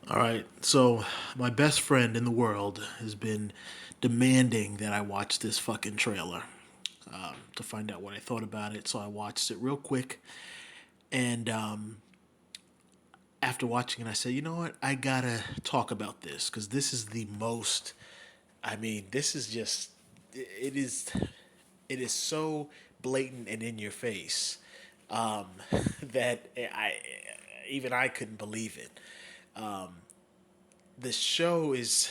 All right, so my best friend in the world has been demanding that I watch this fucking trailer to find out what I thought about it. So I watched it real quick, and after watching it, I said, you know what? I gotta talk about this because this is the most. I mean, this is just. It is. It is so blatant and in your face that I couldn't believe it. The show is.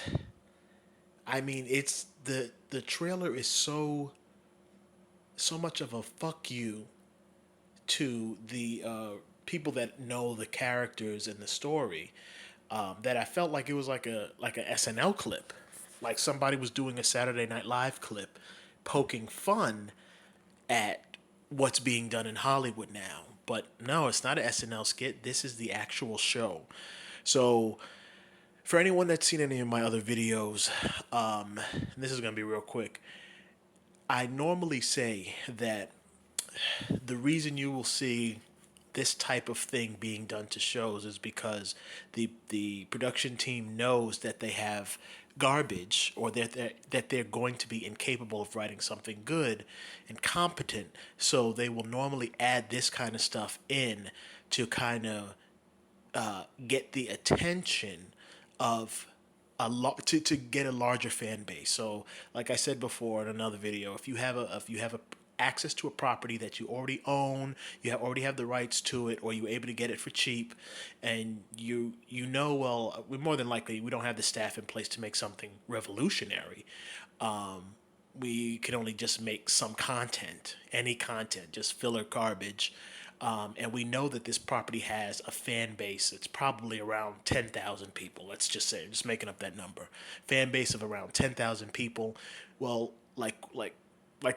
I mean, it's the trailer is so much of a fuck you to the people that know the characters and the story, that I felt like it was like a SNL clip, like somebody was doing a Saturday Night Live clip, poking fun at what's being done in Hollywood now. But no, it's not an SNL skit. This is the actual show. So for anyone that's seen any of my other videos, this is gonna be real quick. I normally say that the reason you will see this type of thing being done to shows is because the production team knows that they have garbage, or that they're going to be incapable of writing something good and competent, so they will normally add this kind of stuff in to kind of get the attention of to get a larger fan base. So, like I said before in another video, if you have a access to a property that you already own, already have the rights to it, or you're able to get it for cheap, and you know, well, we more than likely we don't have the staff in place to make something revolutionary. We can only just make some content, any content, just filler garbage. And we know that this property has a fan base. It's probably around 10,000 people. Let's just say, just making up that number. Fan base of around 10,000 people. Well, like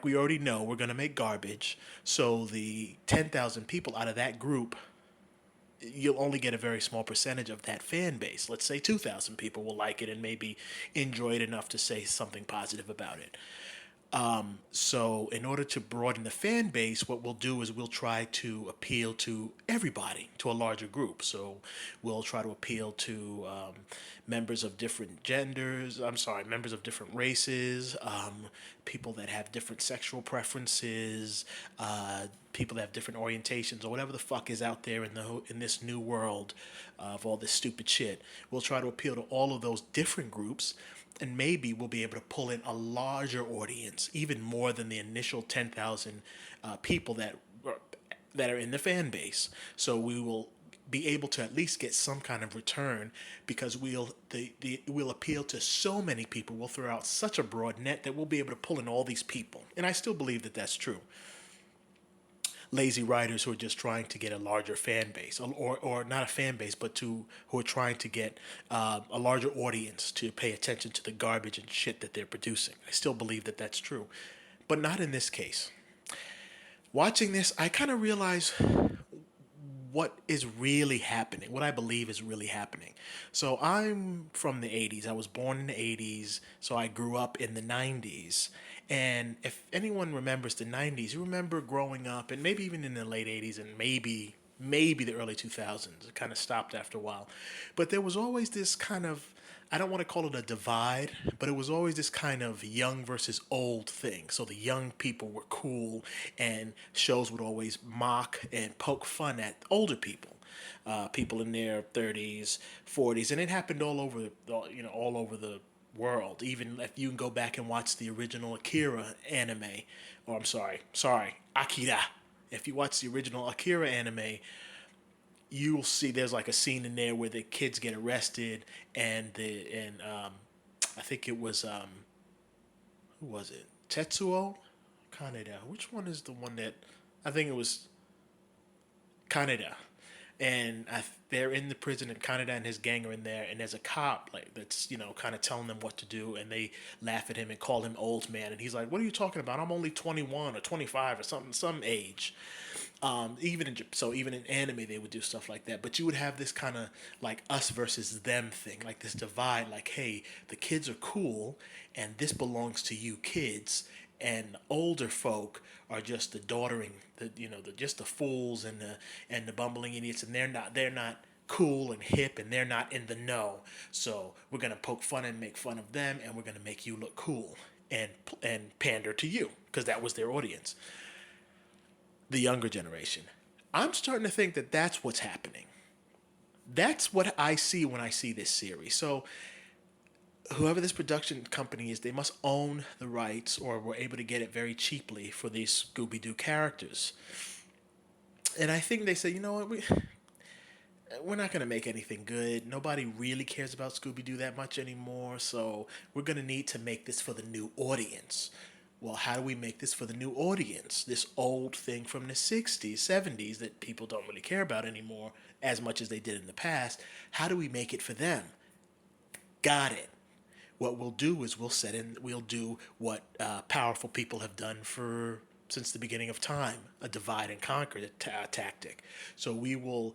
we already know, we're gonna make garbage. So the 10,000 people out of that group, you'll only get a very small percentage of that fan base. Let's say 2,000 people will like it and maybe enjoy it enough to say something positive about it. So, in order to broaden the fan base, what we'll do is we'll try to appeal to everybody, to a larger group. So, we'll try to appeal to members of different genders, I'm sorry, members of different races, people that have different sexual preferences, people that have different orientations, or whatever the fuck is out there in this new world of all this stupid shit. We'll try to appeal to all of those different groups, and maybe we'll be able to pull in a larger audience, even more than the initial 10,000 people that are in the fan base. So we will be able to at least get some kind of return, because we'll appeal to so many people. We'll throw out such a broad net that we'll be able to pull in all these people. And I still believe that that's true. Lazy writers who are just trying to get a larger fan base, or not a fan base, but who are trying to get a larger audience to pay attention to the garbage and shit that they're producing. I still believe that that's true, but not in this case. Watching this, I kind of realize what is really happening, what I believe is really happening. So I'm from the 80s. I was born in the 80s, so I grew up in the 90s. And if anyone remembers the 90s, you remember growing up, and maybe even in the late 80s, and maybe the early 2000s. It kind of stopped after a while. But there was always this kind of, I don't want to call it a divide, but it was always this kind of young versus old thing. So the young people were cool, and shows would always mock and poke fun at older people, people in their 30s, 40s, and it happened all over the world. Even if you can go back and watch the original Akira anime, or I'm sorry, Akira. If you watch the original Akira anime, you'll see there's like a scene in there where the kids get arrested, and I think it was who was it? Tetsuo Kaneda. Which one is the one that I think it was Kaneda? And they're in the prison, and Kaneda and his gang are in there, and there's a cop like that's kind of telling them what to do, and they laugh at him and call him old man, and he's like, "What are you talking about? I'm only 21 or 25 or something, some age." Even in anime they would do stuff like that, but you would have this kind of like us versus them thing, like this divide, like, hey, the kids are cool and this belongs to you kids, and older folk are just the just the fools and the bumbling idiots, and they're not cool and hip and they're not in the know. So we're going to poke fun and make fun of them, and we're going to make you look cool and pander to you because that was their audience, the younger generation. I'm starting to think that that's what's happening. That's what I see when I see this series. So whoever this production company is, they must own the rights or were able to get it very cheaply for these Scooby Doo characters. And I think they say, you know what, we're not going to make anything good. Nobody really cares about Scooby Doo that much anymore, so we're going to need to make this for the new audience. Well, how do we make this for the new audience? This old thing from the 60s, 70s that people don't really care about anymore as much as they did in the past. How do we make it for them? Got it. What we'll do is we'll do what powerful people have done for since the beginning of time, a divide and conquer tactic. So we will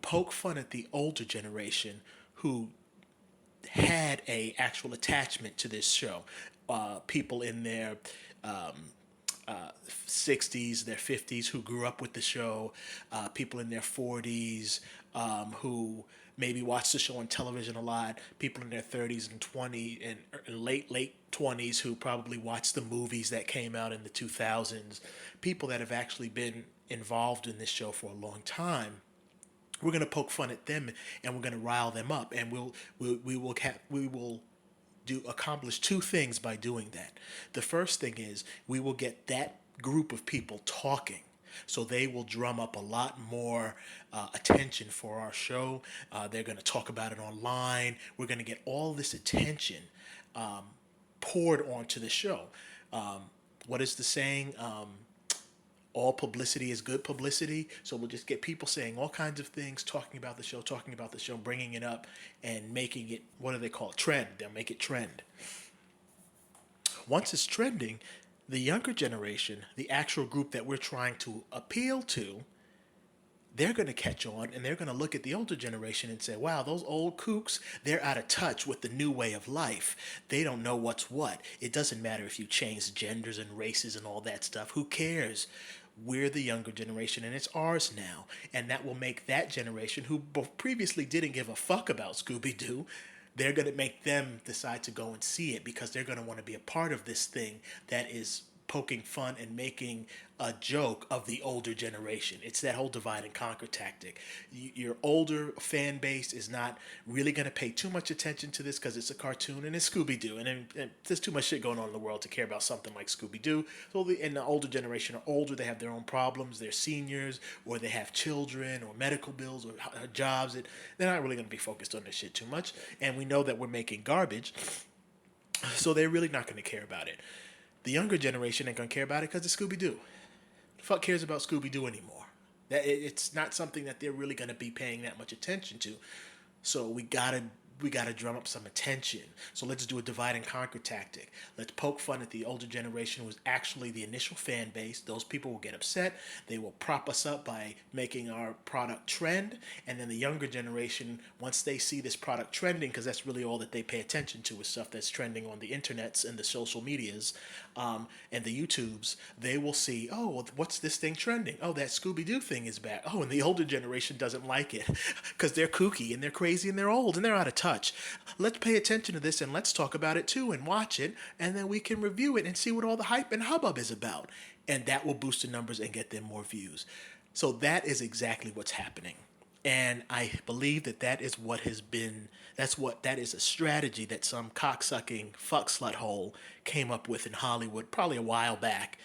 poke fun at the older generation who had a actual attachment to this show. People in their 60s, their 50s who grew up with the show, people in their 40s who maybe watched the show on television a lot, people in their 30s and 20s and late 20s who probably watched the movies that came out in the 2000s, people that have actually been involved in this show for a long time. We're going to poke fun at them and we're going to rile them up, and we will do accomplish two things by doing that. The first thing is we will get that group of people talking. So they will drum up a lot more attention for our show. They're going to talk about it online. We're going to get all this attention poured onto the show. What is the saying? All publicity is good publicity. So we'll just get people saying all kinds of things, talking about the show, bringing it up, and making it, what do they call it? Trend. They'll make it trend. Once it's trending, the younger generation, the actual group that we're trying to appeal to, they're going to catch on and they're going to look at the older generation and say, wow, those old kooks, they're out of touch with the new way of life. They don't know what's what. It doesn't matter if you change genders and races and all that stuff. Who cares? We're the younger generation and it's ours now. And that will make that generation who previously didn't give a fuck about Scooby-Doo, they're going to make them decide to go and see it because they're going to want to be a part of this thing that is poking fun and making a joke of the older generation. It's that whole divide and conquer tactic. Your older fan base is not really going to pay too much attention to this because it's a cartoon and it's Scooby-Doo. And there's too much shit going on in the world to care about something like Scooby-Doo. And the older generation are older. They have their own problems. They're seniors, or they have children or medical bills or jobs. They're not really going to be focused on this shit too much. And we know that we're making garbage, so they're really not going to care about it. The younger generation ain't gonna care about it because it's Scooby-Doo. Fuck cares about Scooby-Doo anymore? It's not something that they're really gonna be paying that much attention to. So we gotta drum up some attention. So let's do a divide and conquer tactic. Let's poke fun at the older generation who was actually the initial fan base. Those people will get upset. They will prop us up by making our product trend. And then the younger generation, once they see this product trending, because that's really all that they pay attention to is stuff that's trending on the internets and the social medias and the YouTubes, they will see, oh, well, what's this thing trending? Oh, that Scooby-Doo thing is back. Oh, and the older generation doesn't like it because they're kooky and they're crazy and they're old and they're out of touch. Let's pay attention to this and let's talk about it too and watch it, and then we can review it and see what all the hype and hubbub is about. And that will boost the numbers and get them more views. So that is exactly what's happening. And I believe that is what has been, that is a strategy that some cocksucking fuck slut hole came up with in Hollywood probably a while back,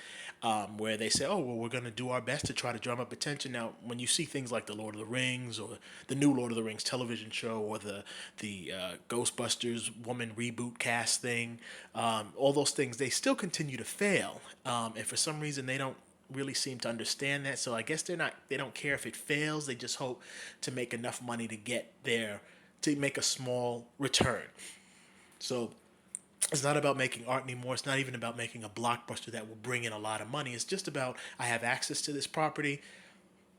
where they say, oh, well, we're going to do our best to try to drum up attention. Now, when you see things like the Lord of the Rings or the new Lord of the Rings television show or the Ghostbusters woman reboot cast thing, all those things, they still continue to fail. And for some reason, they don't really seem to understand that. So I guess they don't care if it fails. They just hope to make enough money to make a small return. So it's not about making art anymore. It's not even about making a blockbuster that will bring in a lot of money. It's just about, I have access to this property.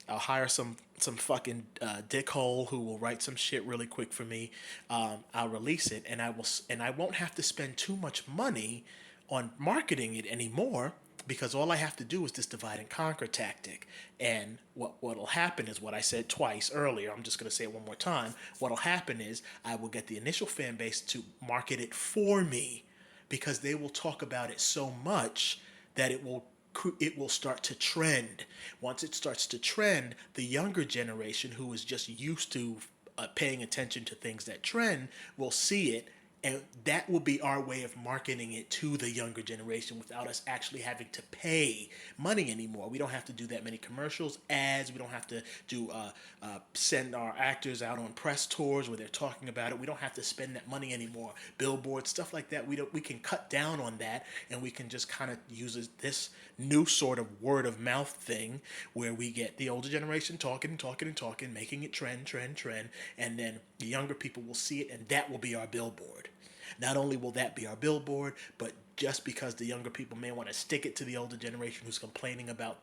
I'll hire some fucking dickhole who will write some shit really quick for me. I'll release it, and I won't have to spend too much money on marketing it anymore. because all I have to do is this divide and conquer tactic. And what'll happen is what I said twice earlier. I'm just going to say it one more time. What'll happen is I will get the initial fan base to market it for me, because they will talk about it so much that it will start to trend. Once it starts to trend, the younger generation who is just used to paying attention to things that trend will see it, and that will be our way of marketing it to the younger generation without us actually having to pay money anymore. We don't have to do that many commercials, ads. We don't have to do send our actors out on press tours where they're talking about it. We don't have to spend that money anymore. Billboards, stuff like that. We can cut down on that, and we can just kind of use this new sort of word of mouth thing where we get the older generation talking and talking and talking, making it trend, trend, trend, and then the younger people will see it, and that will be our billboard. Not only will that be our billboard, but just because the younger people may want to stick it to the older generation who's complaining about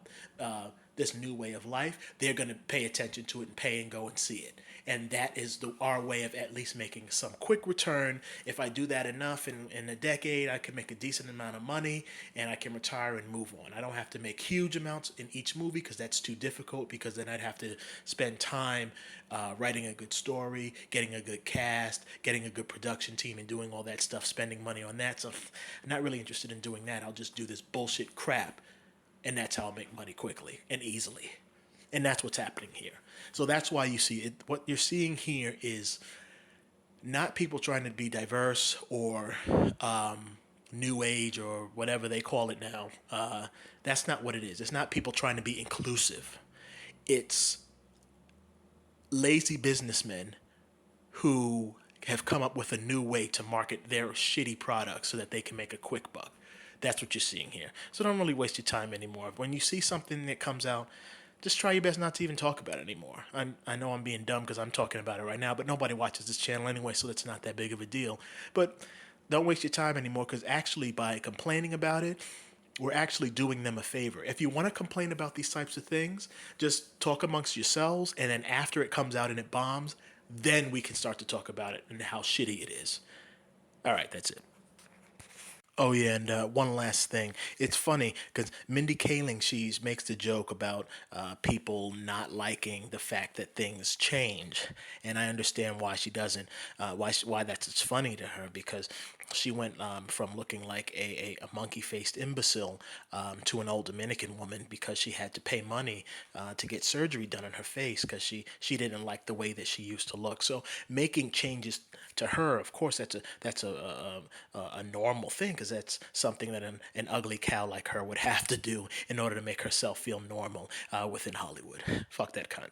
this new way of life, they're going to pay attention to it and pay and go and see it. And that is our way of at least making some quick return. If I do that enough in a decade, I can make a decent amount of money and I can retire and move on. I don't have to make huge amounts in each movie because that's too difficult, because then I'd have to spend time writing a good story, getting a good cast, getting a good production team, and doing all that stuff, spending money on that. So I'm not really interested in doing that. I'll just do this bullshit crap, and that's how I'll make money quickly and easily. And that's what's happening here. So that's why you see it. What you're seeing here is not people trying to be diverse or new age or whatever they call it now. That's not what it is. It's not people trying to be inclusive. It's lazy businessmen who have come up with a new way to market their shitty products so that they can make a quick buck. That's what you're seeing here. So don't really waste your time anymore. When you see something that comes out, just try your best not to even talk about it anymore. I know I'm being dumb because I'm talking about it right now, but nobody watches this channel anyway, so it's not that big of a deal. But don't waste your time anymore, because actually by complaining about it, we're actually doing them a favor. If you want to complain about these types of things, just talk amongst yourselves, and then after it comes out and it bombs, then we can start to talk about it and how shitty it is. All right, that's it. Oh yeah, and one last thing. It's funny because Mindy Kaling, she makes the joke about people not liking the fact that things change, and I understand why she doesn't. Why that's it's funny to her, because she went from looking like a monkey faced imbecile to an old Dominican woman because she had to pay money to get surgery done on her face because she didn't like the way that she used to look. So making changes to her, of course, that's a normal thing, because that's something that an ugly cow like her would have to do in order to make herself feel normal within Hollywood. Fuck that cunt.